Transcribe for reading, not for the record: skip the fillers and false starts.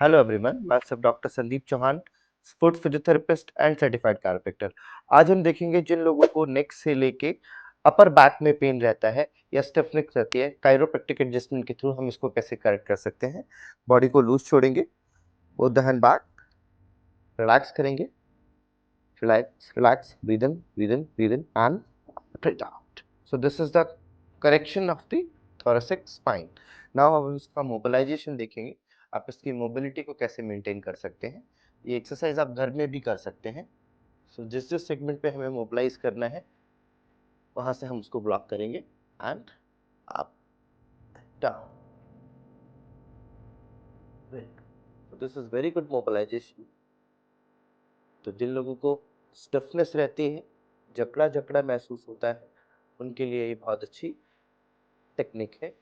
Hello everyone, मैं सब doctor Sandeep Chauhan, sports physiotherapist and certified chiropractor। आज हम देखेंगे जिन लोगों को नेक से लेके अपर बैक में पेन रहता है या स्टिफनेस रहती है, कायरोप्रैक्टिक एडजस्टमेंट के थ्रू हम इसको कैसे करेक्ट कर सकते हैं। बॉडी को लूज छोड़ेंगे, both the hand back, relax करेंगे, relax relax, breathe in and breathe out. So this is the correction of the thoracic spine। Now अब हम इसका मोबिलाइजेशन देखेंगे, आप इसकी मोबिलिटी को कैसे मेंटेन कर सकते हैं। ये एक्सरसाइज आप घर में भी कर सकते हैं। सो जिस जिस सेगमेंट पे हमें मोबिलाइज करना है वहां से हम उसको ब्लॉक करेंगे and up down. This is very good mobilisation. तो जिन लोगों को स्टिफनेस रहती है, जकड़ा जकड़ा महसूस होता है, उनके लिए ये बहुत अच्छी टेक्निक है।